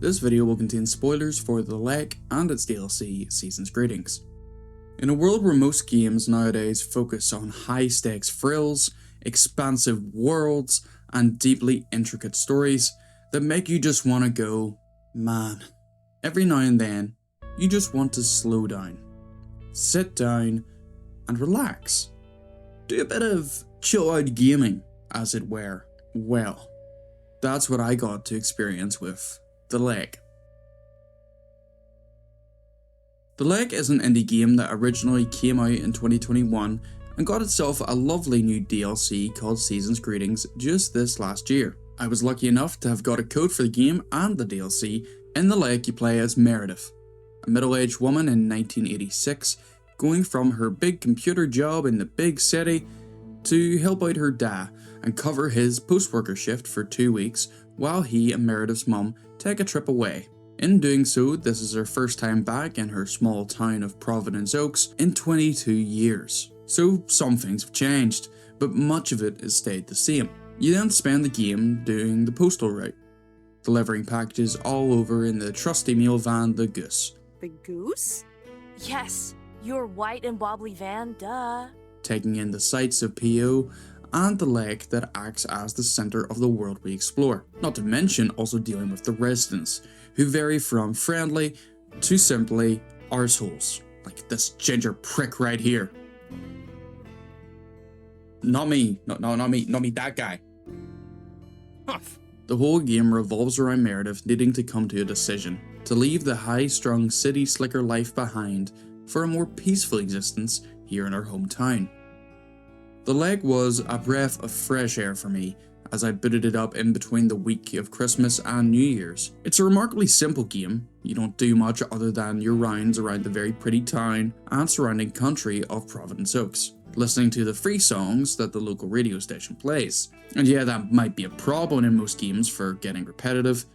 This video will contain spoilers for The Lake and its DLC, Season's Greetings. In a world where most games nowadays focus on high-stakes thrills, expansive worlds, and deeply intricate stories that make you just want to go, man. Every now and then, you just want to slow down, sit down, and relax. Do a bit of chill-out gaming, as it were. Well, that's what I got to experience with The Lake. The Lake is an indie game that originally came out in 2021 and got itself a lovely new DLC called Season's Greetings just this last year. I was lucky enough to have got a code for the game and the DLC. In The Lake, you play as Meredith, a middle-aged woman in 1986, going from her big computer job in the big city to help out her dad and cover his post-worker shift for 2 weeks while he and Meredith's mum take a trip away. In doing so, this is her first time back in her small town of Providence Oaks in 22 years. So some things have changed, but much of it has stayed the same. You then spend the game doing the postal route, delivering packages all over in the trusty mail van, the Goose. The Goose? Yes, your white and wobbly van, duh. Taking in the sights of PO and the lake that acts as the centre of the world we explore. Not to mention also dealing with the residents, who vary from friendly to simply arseholes, like this ginger prick right here. Not me, not me, that guy. Huff. The whole game revolves around Meredith needing to come to a decision, to leave the high-strung city slicker life behind for a more peaceful existence here in her hometown. The Lake was a breath of fresh air for me as I booted it up in between the week of Christmas and New Year's. It's a remarkably simple game. You don't do much other than your rounds around the very pretty town and surrounding country of Providence Oaks, listening to the free songs that the local radio station plays. And yeah, that might be a problem in most games for getting repetitive.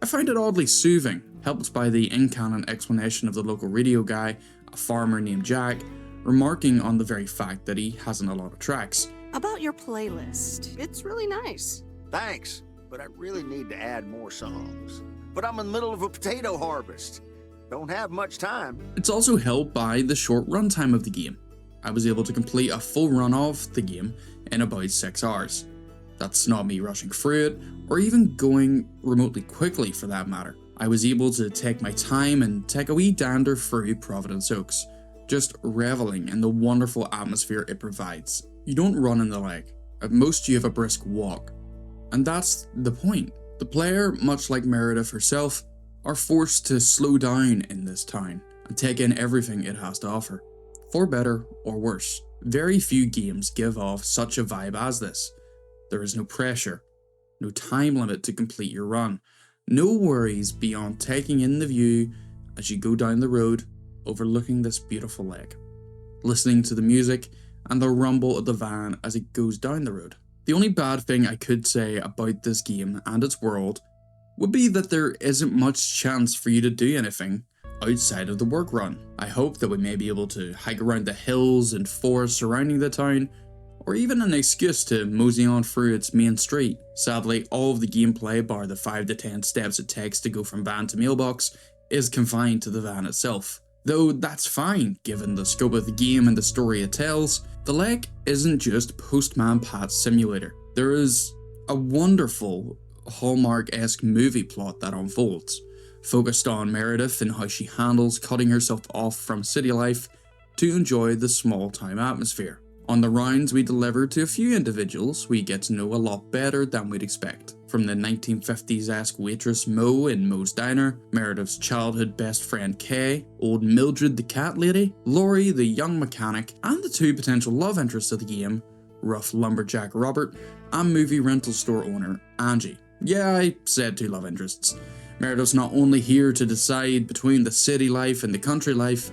I find it oddly soothing, helped by the in-canon explanation of the local radio guy, a farmer named Jack, remarking on the very fact that he hasn't a lot of tracks. About your playlist, it's really nice. Thanks, but I really need to add more songs. But I'm in the middle of a potato harvest. Don't have much time. It's also helped by the short runtime of the game. I was able to complete a full run of the game in about 6 hours. That's not me rushing through it, or even going remotely quickly for that matter. I was able to take my time and take a wee dander through Providence Oaks, just reveling in the wonderful atmosphere it provides. You don't run in the lake. At most you have a brisk walk. And that's the point. The player, much like Meredith herself, are forced to slow down in this town and take in everything it has to offer. For better or worse. Very few games give off such a vibe as this. There is no pressure, no time limit to complete your run, no worries beyond taking in the view as you go down the road overlooking this beautiful lake, listening to the music and the rumble of the van as it goes down the road. The only bad thing I could say about this game and its world would be that there isn't much chance for you to do anything outside of the work run. I hope that we may be able to hike around the hills and forests surrounding the town, or even an excuse to mosey on through its main street. Sadly, all of the gameplay, bar the 5 to 10 steps it takes to go from van to mailbox, is confined to the van itself. Though that's fine, given the scope of the game and the story it tells. The Lake isn't just Postman Pat's simulator. There is a wonderful Hallmark-esque movie plot that unfolds, focused on Meredith and how she handles cutting herself off from city life to enjoy the small-town atmosphere. On the rounds we deliver to a few individuals we get to know a lot better than we'd expect. From the 1950s-esque waitress Mo in Mo's Diner, Meredith's childhood best friend Kay, old Mildred the cat lady, Laurie the young mechanic, and the 2 potential love interests of the game, rough lumberjack Robert and movie rental store owner Angie. Yeah, I said 2 love interests. Meredith's not only here to decide between the city life and the country life,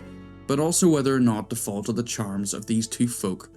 but also whether or not to fall to the charms of these 2 folk,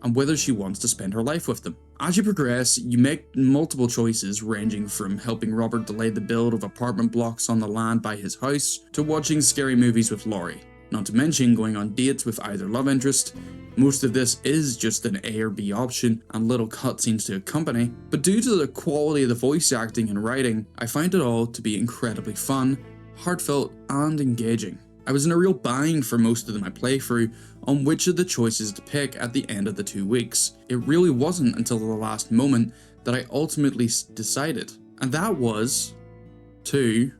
and whether she wants to spend her life with them. As you progress, you make multiple choices ranging from helping Robert delay the build of apartment blocks on the land by his house, to watching scary movies with Laurie. not to mention going on dates with either love interest. Most of this is just an A or B option and little cutscenes to accompany, but due to the quality of the voice acting and writing, I find it all to be incredibly fun, heartfelt and engaging. I was in a real bind for most of my playthrough on which of the choices to pick at the end of the 2 weeks. It really wasn't until the last moment that I ultimately decided, and that was to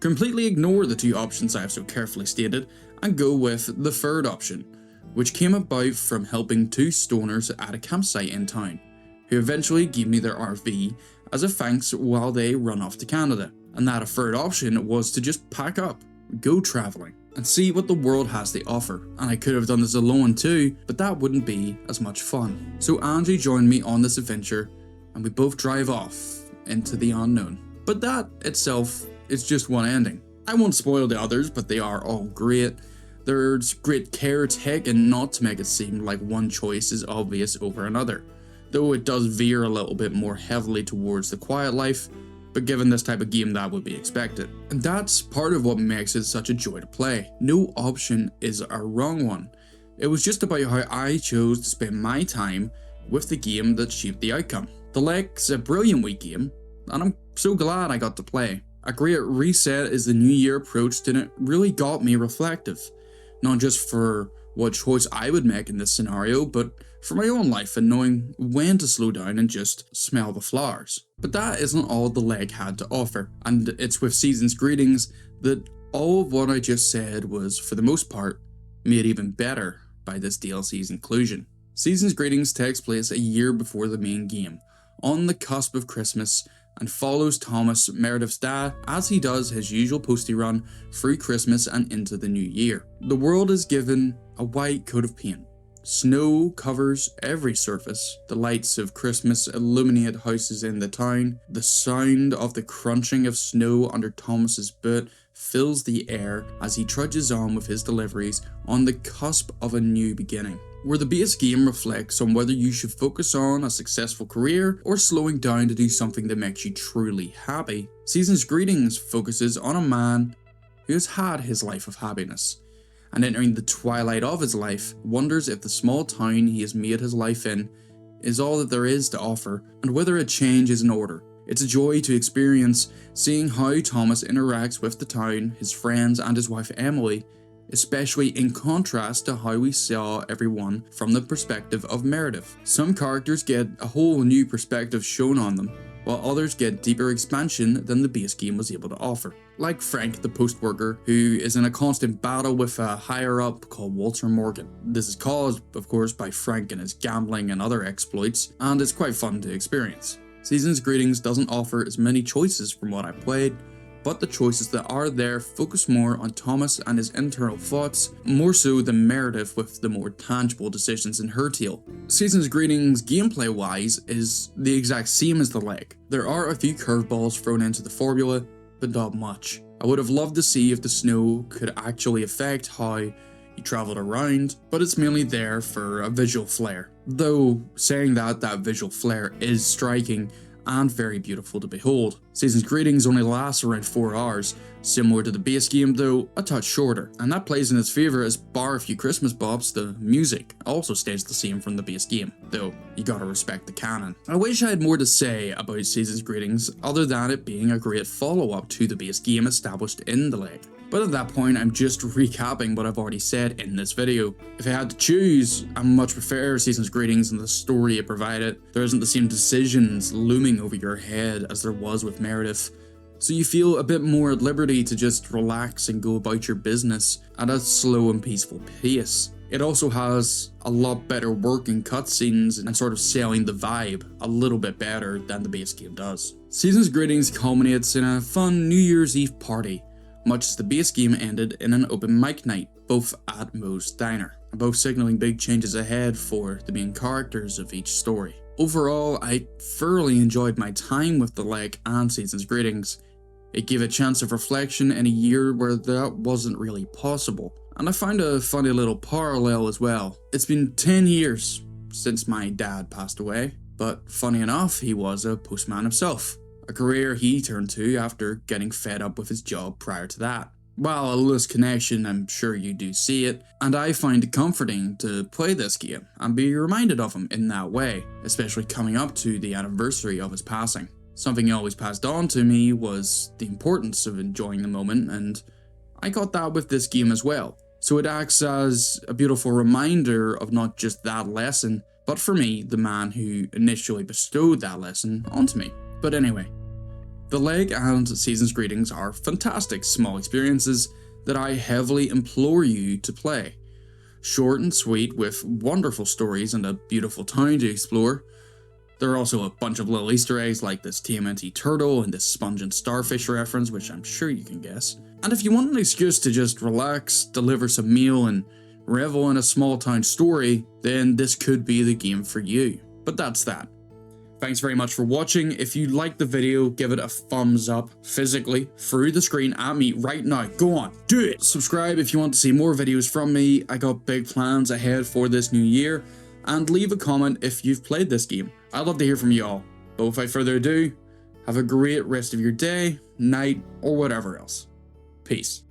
completely ignore the 2 options I have so carefully stated and go with the third option, which came about from helping 2 stoners at a campsite in town, who eventually gave me their RV as a thanks while they run off to Canada. And that a third option was to just pack up, go travelling, and see what the world has to offer. And I could have done this alone too, but that wouldn't be as much fun. So Angie joined me on this adventure, and we both drive off into the unknown. But that itself is just one ending. I won't spoil the others, but they are all great. There's great care taken not to make it seem like one choice is obvious over another, though it does veer a little bit more heavily towards the quiet life, but given this type of game that would be expected. And that's part of what makes it such a joy to play. No option is a wrong one. It was just about how I chose to spend my time with the game that shaped the outcome. The Lake's a brilliant wee game, and I'm so glad I got to play. A great reset as the new year approached, and it really got me reflective. Not just for what choice I would make in this scenario, but for my own life and knowing when to slow down and just smell the flowers. But that isn't all the Leg had to offer, and it's with Season's Greetings that all of what I just said was, for the most part, made even better by this DLC's inclusion. Season's Greetings takes place a year before the main game, on the cusp of Christmas, and follows Thomas, Meredith's dad, as he does his usual posty run through Christmas and into the new year. The world is given a white coat of paint. Snow covers every surface. The lights of Christmas illuminate houses in the town. The sound of the crunching of snow under Thomas's boot fills the air as he trudges on with his deliveries on the cusp of a new beginning, where the base game reflects on whether you should focus on a successful career or slowing down to do something that makes you truly happy. Season's Greetings focuses on a man who has had his life of happiness, and entering the twilight of his life, wonders if the small town he has made his life in is all that there is to offer, and whether a change is in order. It's a joy to experience seeing how Thomas interacts with the town, his friends, and his wife Emily, especially in contrast to how we saw everyone from the perspective of Meredith. Some characters get a whole new perspective shown on them, while others get deeper expansion than the base game was able to offer. Like Frank, the post worker, who is in a constant battle with a higher up called Walter Morgan. This is caused, of course, by Frank and his gambling and other exploits, and it's quite fun to experience. Season's Greetings doesn't offer as many choices from what I played, but the choices that are there focus more on Thomas and his internal thoughts, more so than Meredith with the more tangible decisions in her tale. Season's Greetings gameplay wise is the exact same as the Leg. There are a few curveballs thrown into the formula, but not much. I would have loved to see if the snow could actually affect how you travelled around, but it's mainly there for a visual flair. Though saying that visual flair is striking and very beautiful to behold. Season's Greetings only lasts around 4 hours, similar to the base game though a touch shorter, and that plays in its favour as bar a few Christmas bops, the music also stays the same from the base game, though you gotta respect the canon. I wish I had more to say about Season's Greetings other than it being a great follow-up to the base game established in the Leg. But at that point, I'm just recapping what I've already said in this video. If I had to choose, I much prefer Season's Greetings and the story it provided. There isn't the same decisions looming over your head as there was with Meredith, so you feel a bit more at liberty to just relax and go about your business at a slow and peaceful pace. It also has a lot better working cutscenes and sort of selling the vibe a little bit better than the base game does. Season's Greetings culminates in a fun New Year's Eve party, much as the base game ended in an open mic night, both at Moe's Diner, and both signalling big changes ahead for the main characters of each story. Overall, I thoroughly enjoyed my time with the Leg and Season's Greetings. It gave a chance of reflection in a year where that wasn't really possible, and I found a funny little parallel as well. It's been 10 years since my dad passed away, but funny enough, he was a postman himself. A career he turned to after getting fed up with his job prior to that. While a loose connection, I'm sure you do see it, and I find it comforting to play this game and be reminded of him in that way, especially coming up to the anniversary of his passing. Something he always passed on to me was the importance of enjoying the moment, and I got that with this game as well. So it acts as a beautiful reminder of not just that lesson, but for me, the man who initially bestowed that lesson onto me. But anyway, the Leg and Season's Greetings are fantastic small experiences that I heavily implore you to play. Short and sweet with wonderful stories and a beautiful town to explore. There are also a bunch of little Easter eggs like this TMNT turtle and this sponge and starfish reference, which I'm sure you can guess. And if you want an excuse to just relax, deliver some meal, and revel in a small town story, then this could be the game for you. But that's that. Thanks very much for watching. If you liked the video, give it a thumbs up physically through the screen at me right now. Go on, do it! Subscribe if you want to see more videos from me. I got big plans ahead for this new year. And leave a comment if you've played this game. I'd love to hear from you all. But without further ado, have a great rest of your day, night, or whatever else. Peace.